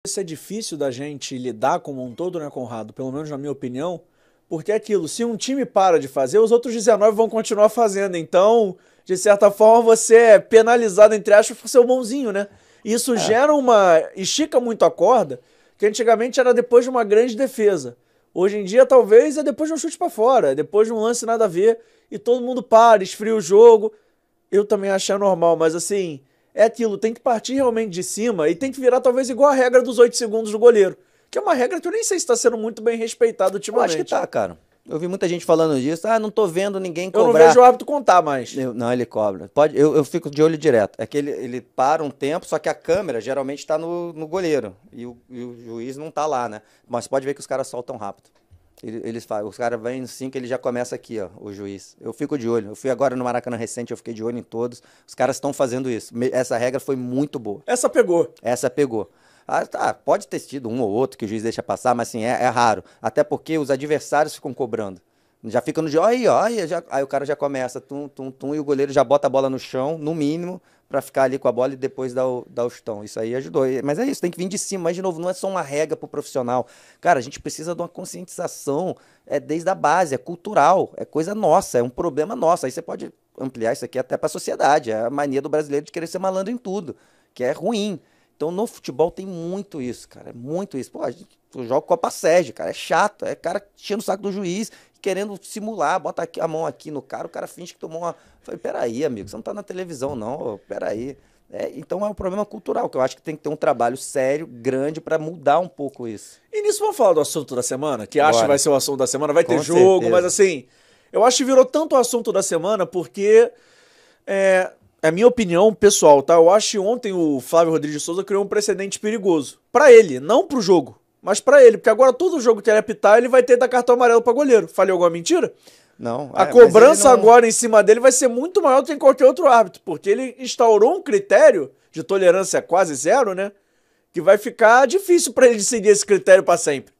Isso é difícil da gente lidar como um todo, né, Conrado? Pelo menos na minha opinião, porque é aquilo, se um time para de fazer, os outros 19 vão continuar fazendo. Então, de certa forma, você é penalizado, entre aspas, por ser o bonzinho, né? E isso É, gera uma. Estica muito a corda, que antigamente era depois de uma grande defesa. Hoje em dia, talvez, é depois de um chute pra fora, é depois de um lance nada a ver, e todo mundo para, esfria o jogo. Eu também acho normal, mas assim, é aquilo, tem que partir realmente de cima e tem que virar talvez igual a regra dos 8 segundos do goleiro, que é uma regra que eu nem sei se está sendo muito bem respeitada eu acho que ultimamente. tá, cara. Eu vi muita gente falando disso. Ah, não tô vendo ninguém Eu não vejo cobrar. o árbitro contar mais. Não, ele cobra. Pode, eu fico de olho direto. É que ele para um tempo, só que a câmera geralmente tá no goleiro. E o juiz não tá lá, né? Mas pode ver que os caras soltam rápido. Eles fazem, os caras vêm em 5, ele já começa aqui, ó, o juiz. Eu fico de olho. Eu fui agora no Maracanã recente, eu fiquei de olho em todos. Os caras estão fazendo isso. Essa regra foi muito boa. Essa pegou. Essa pegou. Ah, tá, pode ter sido um ou outro que o juiz deixa passar, mas assim, é raro. Até porque os adversários ficam cobrando. Já fica no dia, aí, aí o cara já começa, tum, tum, tum, e o goleiro já bota a bola no chão, no mínimo, pra ficar ali com a bola e depois dar o chutão. Isso aí ajudou. Mas é isso, tem que vir de cima. Mas, de novo, não é só uma regra pro profissional. Cara, a gente precisa de uma conscientização, desde a base, é cultural, é coisa nossa, é um problema nosso. Aí você pode ampliar isso aqui até pra sociedade. É a mania do brasileiro de querer ser malandro em tudo, que é ruim. Então no futebol tem muito isso, cara. É muito isso. Pô, eu jogo Copa Sérgio, cara. É chato. É cara enchendo o saco do juiz, querendo simular, bota a mão aqui no cara, o cara finge que tomou uma. Eu falei, peraí, amigo, você não tá na televisão, não. Ô, peraí. Então é um problema cultural, que eu acho que tem que ter um trabalho sério, grande, pra mudar um pouco isso. E nisso vamos falar do assunto da semana, que acho que vai Bora. ser o assunto da semana, vai ter Com jogo, mas certeza. assim, eu acho que virou tanto o assunto da semana porque é a minha opinião pessoal, tá? Eu acho que ontem o Flávio Rodrigues de Souza criou um precedente perigoso. Pra ele, não pro jogo, mas pra ele, porque agora todo jogo que ele apitar, ele vai ter que dar cartão amarelo pra goleiro. Falei alguma mentira? Não, A mas ele cobrança não. agora em cima dele vai ser muito maior do que em qualquer outro árbitro, porque ele instaurou um critério de tolerância quase zero, né? Que vai ficar difícil pra ele seguir esse critério pra sempre.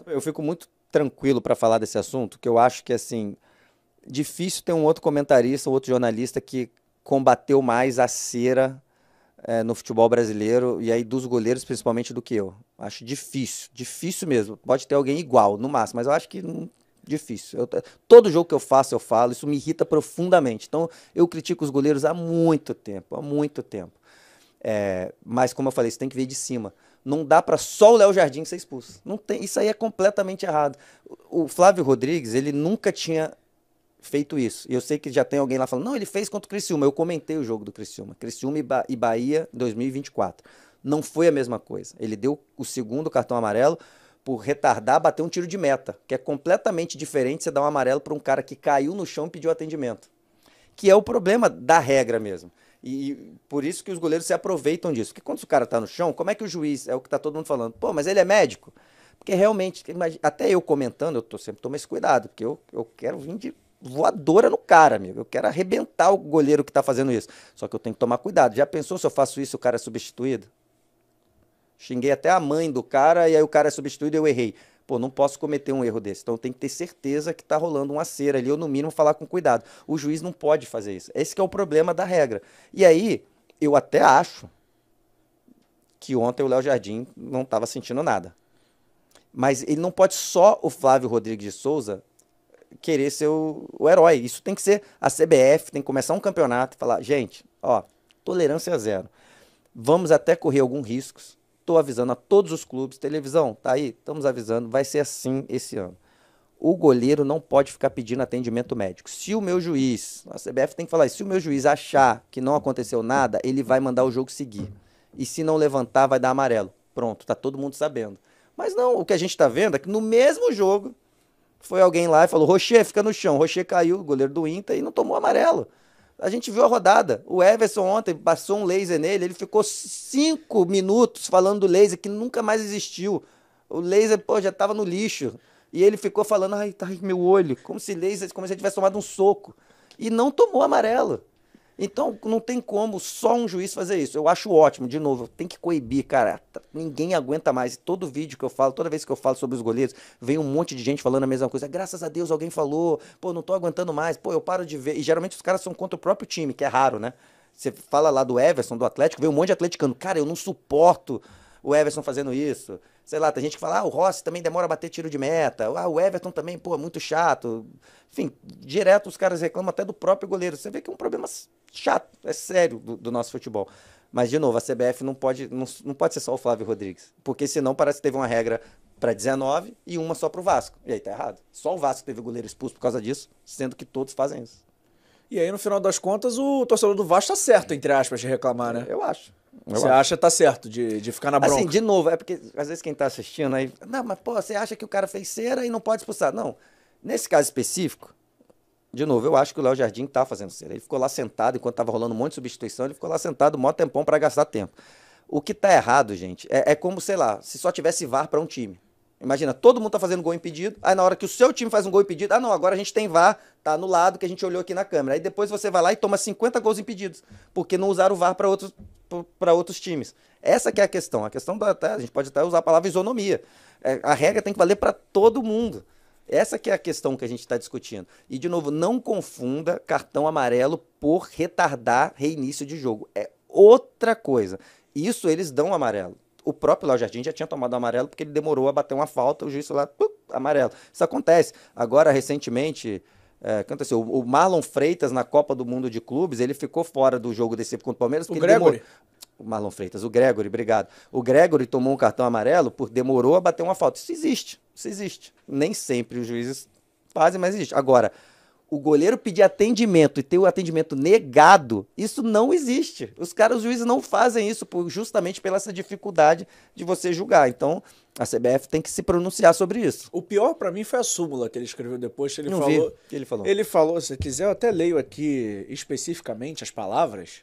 Eu fico muito tranquilo pra falar desse assunto, que eu acho que, assim, difícil ter um outro comentarista, um outro jornalista que combateu mais a cera no futebol brasileiro e aí dos goleiros principalmente do que eu. Acho difícil, difícil mesmo. Pode ter alguém igual, no máximo, mas eu acho que difícil. Todo jogo que eu faço, eu falo, isso me irrita profundamente. Então, eu critico os goleiros há muito tempo, há muito tempo. Mas, como eu falei, isso tem que vir de cima. Não dá para só o Léo Jardim ser expulso. Não tem, isso aí é completamente errado. O Flávio Rodrigues, ele nunca tinha feito isso. E eu sei que já tem alguém lá falando, não, ele fez contra o Criciúma. Eu comentei o jogo do Criciúma. Criciúma e Bahia 2024. Não foi a mesma coisa. Ele deu o segundo cartão amarelo por retardar, bater um tiro de meta, que é completamente diferente você dar um amarelo para um cara que caiu no chão e pediu atendimento. Que é o problema da regra mesmo. E por isso que os goleiros se aproveitam disso. Porque quando o cara tá no chão, como é que o juiz, é o que tá todo mundo falando, pô, mas ele é médico? Porque realmente, até eu comentando, sempre tomo esse cuidado, porque eu quero vir de voadora no cara, amigo. Eu quero arrebentar o goleiro que tá fazendo isso. Só que eu tenho que tomar cuidado. Já pensou se eu faço isso e o cara é substituído? Xinguei até a mãe do cara e aí o cara é substituído e eu errei. Pô, não posso cometer um erro desse. Então eu tenho que ter certeza que tá rolando uma cera ali, ou no mínimo falar com cuidado. O juiz não pode fazer isso. Esse que é o problema da regra. E aí, eu até acho que ontem o Léo Jardim não estava sentindo nada. Mas ele não pode só o Flávio Rodrigues de Souza querer ser o herói. Isso tem que ser a CBF, tem que começar um campeonato e falar, gente, ó, tolerância zero. Vamos até correr alguns riscos. Estou avisando a todos os clubes, televisão, tá aí, estamos avisando, vai ser assim esse ano. O goleiro não pode ficar pedindo atendimento médico. Se o meu juiz, a CBF tem que falar isso, se o meu juiz achar que não aconteceu nada, ele vai mandar o jogo seguir. E se não levantar, vai dar amarelo. Pronto, tá todo mundo sabendo. Mas não, o que a gente tá vendo é que no mesmo jogo, foi alguém lá e falou, Rocher, fica no chão. Rocher caiu, goleiro do Inter, e não tomou amarelo. A gente viu a rodada. O Everson ontem passou um laser nele, ele ficou 5 minutos falando do laser que nunca mais existiu. O laser, pô, já tava no lixo. E ele ficou falando, ai, tá ai, meu olho, como se laser, como se ele tivesse tomado um soco. E não tomou amarelo. Então não tem como só um juiz fazer isso. Eu acho ótimo, de novo, tem que coibir, cara. Ninguém aguenta mais. Todo vídeo que eu falo, toda vez que eu falo sobre os goleiros, vem um monte de gente falando a mesma coisa. Graças a Deus alguém falou. Pô, não tô aguentando mais. Pô, eu paro de ver. E geralmente os caras são contra o próprio time, que é raro, né? Você fala lá do Everson, do Atlético, vem um monte de atleticano. Cara, eu não suporto. o Everson fazendo isso. Sei lá, tem gente que fala, o Rossi também demora a bater tiro de meta. O Everton também, pô, muito chato. Enfim, direto os caras reclamam até do próprio goleiro. Você vê que é um problema chato, é sério do nosso futebol. Mas, de novo, a CBF não pode ser só o Flávio Rodrigues. Porque senão parece que teve uma regra para 19 e uma só pro Vasco. E aí tá errado. Só o Vasco teve o goleiro expulso por causa disso, sendo que todos fazem isso. E aí, no final das contas, o torcedor do Vasco tá certo, entre aspas, de reclamar, né? Eu acho. Você acha que tá certo de ficar na bronca? Assim, de novo, é porque às vezes quem tá assistindo aí... Não, mas pô, você acha que o cara fez cera e não pode expulsar. Não, nesse caso específico, de novo, eu acho que o Léo Jardim tá fazendo cera. Ele ficou lá sentado, enquanto tava rolando um monte de substituição, ele ficou lá sentado um maior tempão para gastar tempo. O que tá errado, gente, é como, sei lá, se só tivesse VAR para um time. Imagina, todo mundo tá fazendo gol impedido, aí na hora que o seu time faz um gol impedido, não, agora a gente tem VAR, tá anulado, que a gente olhou aqui na câmera. Aí depois você vai lá e toma 50 gols impedidos, porque não usaram o VAR para outros times. Essa que é a questão. A questão a gente pode até usar a palavra isonomia. A regra tem que valer para todo mundo. Essa que é a questão que a gente está discutindo. E, de novo, não confunda cartão amarelo por retardar reinício de jogo. É outra coisa. Isso eles dão amarelo. O próprio Léo Jardim já tinha tomado amarelo porque ele demorou a bater uma falta, o juiz foi lá, amarelo. Isso acontece. Agora, recentemente, aconteceu. O Marlon Freitas, na Copa do Mundo de Clubes, ele ficou fora do jogo desse contra o Palmeiras. O Gregory? O Marlon Freitas, o Gregory, obrigado. O Gregory tomou um cartão amarelo porque demorou a bater uma falta. Isso existe. Nem sempre os juízes fazem, mas existe. Agora, o goleiro pedir atendimento e ter o atendimento negado, isso não existe. Os juízes não fazem isso justamente pela essa dificuldade de você julgar. Então, a CBF tem que se pronunciar sobre isso. O pior pra mim foi a súmula que ele escreveu depois. Ele não falou, vi. O que ele falou? Ele falou, se quiser eu até leio aqui especificamente as palavras,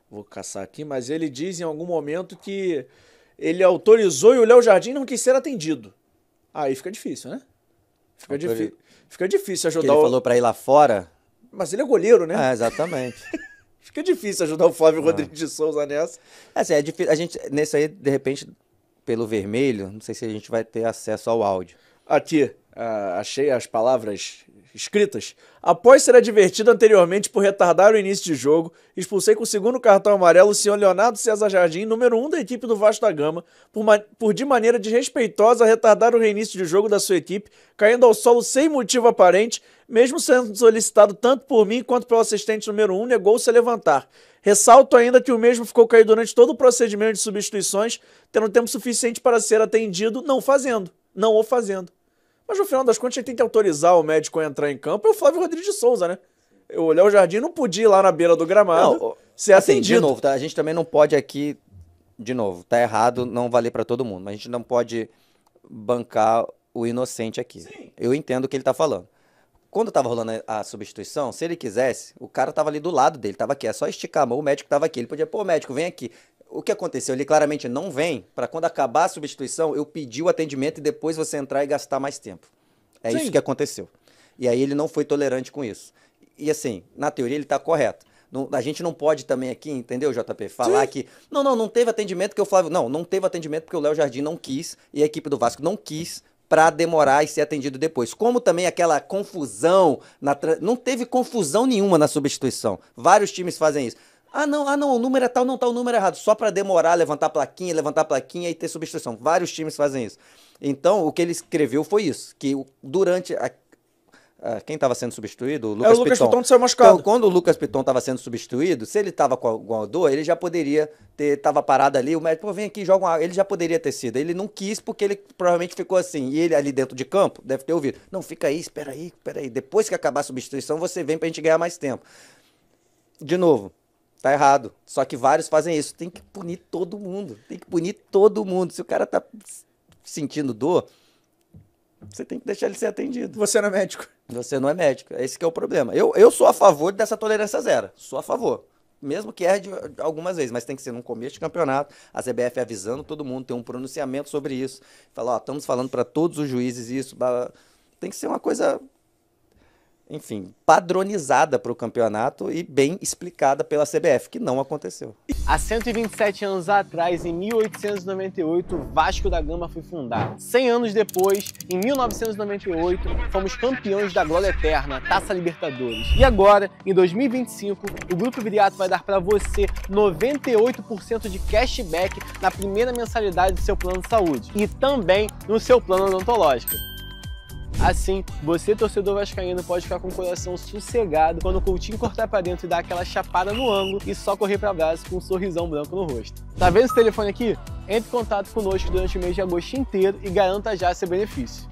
vou caçar aqui, mas ele diz em algum momento que ele autorizou e o Léo Jardim não quis ser atendido. Aí fica difícil, né? Fica difícil ajudar. Ele falou pra ir lá fora. Mas ele é goleiro, né? Exatamente. Fica difícil ajudar o Flávio Rodrigues de Souza nessa. Assim, é difícil. A gente, nesse aí, de repente, pelo vermelho, não sei se a gente vai ter acesso ao áudio. Aqui, achei as palavras escritas. Após ser advertido anteriormente por retardar o início de jogo, expulsei com o segundo cartão amarelo o senhor Leonardo César Jardim, número 1 da equipe do Vasco da Gama, por de maneira desrespeitosa retardar o reinício de jogo da sua equipe, caindo ao solo sem motivo aparente, mesmo sendo solicitado tanto por mim quanto pelo assistente número 1, negou-se a levantar. Ressalto ainda que o mesmo ficou caído durante todo o procedimento de substituições, tendo tempo suficiente para ser atendido, não o fazendo. Mas no final das contas, ele tem que autorizar o médico a entrar em campo, é o Flávio Rodrigues de Souza, né? O Léo Jardim não podia ir lá na beira do gramado ser atendido. De novo, tá? A gente também não pode aqui, de novo, tá errado, não valer para todo mundo, mas a gente não pode bancar o inocente aqui. Sim. Eu entendo o que ele tá falando. Quando tava rolando a substituição, se ele quisesse, o cara tava ali do lado dele, tava aqui, é só esticar a mão, o médico tava aqui, ele podia, médico, vem aqui. O que aconteceu? Ele claramente não vem, para quando acabar a substituição, eu pedir o atendimento e depois você entrar e gastar mais tempo. É isso que aconteceu. E aí ele não foi tolerante com isso. E assim, na teoria ele tá correto. A gente não pode também aqui, entendeu, JP? Falar que, não teve atendimento porque o Flávio... Não teve atendimento porque o Léo Jardim não quis e a equipe do Vasco não quis para demorar e ser atendido depois. Como também aquela confusão, não teve confusão nenhuma na substituição. Vários times fazem isso. Não, o número é tal, não tá o número errado. Só para demorar, levantar a plaquinha e ter substituição. Vários times fazem isso. Então, o que ele escreveu foi isso, que durante... quem estava sendo substituído? O Lucas Piton. O Lucas Piton saiu machucado. Então, quando o Lucas Piton estava sendo substituído, se ele estava com alguma dor, ele já poderia estava parado ali, o médico, vem aqui, joga uma água. Ele já poderia ter sido. Ele não quis porque ele provavelmente ficou assim. E ele ali dentro de campo deve ter ouvido. Não, fica aí, espera aí. Depois que acabar a substituição, você vem pra gente ganhar mais tempo. De novo, tá errado. Só que vários fazem isso. Tem que punir todo mundo. Se o cara tá sentindo dor, você tem que deixar ele ser atendido. Você não é médico. Você não é médico. Esse que é o problema. Eu sou a favor dessa tolerância zero. Sou a favor. Mesmo que erre algumas vezes, mas tem que ser num começo de campeonato, a CBF avisando todo mundo, tem um pronunciamento sobre isso. Falar, estamos falando para todos os juízes isso. Tem que ser uma coisa... enfim, padronizada para o campeonato e bem explicada pela CBF, que não aconteceu. Há 127 anos atrás, em 1898, o Vasco da Gama foi fundado. 100 anos depois, em 1998, fomos campeões da glória eterna, Taça Libertadores. E agora, em 2025, o Grupo Viriato vai dar para você 98% de cashback na primeira mensalidade do seu plano de saúde e também no seu plano odontológico. Assim, você, torcedor vascaíno, pode ficar com o coração sossegado quando o Coutinho cortar pra dentro e dar aquela chapada no ângulo e só correr pra braço com um sorrisão branco no rosto. Tá vendo esse telefone aqui? Entre em contato conosco durante o mês de agosto inteiro e garanta já seu benefício.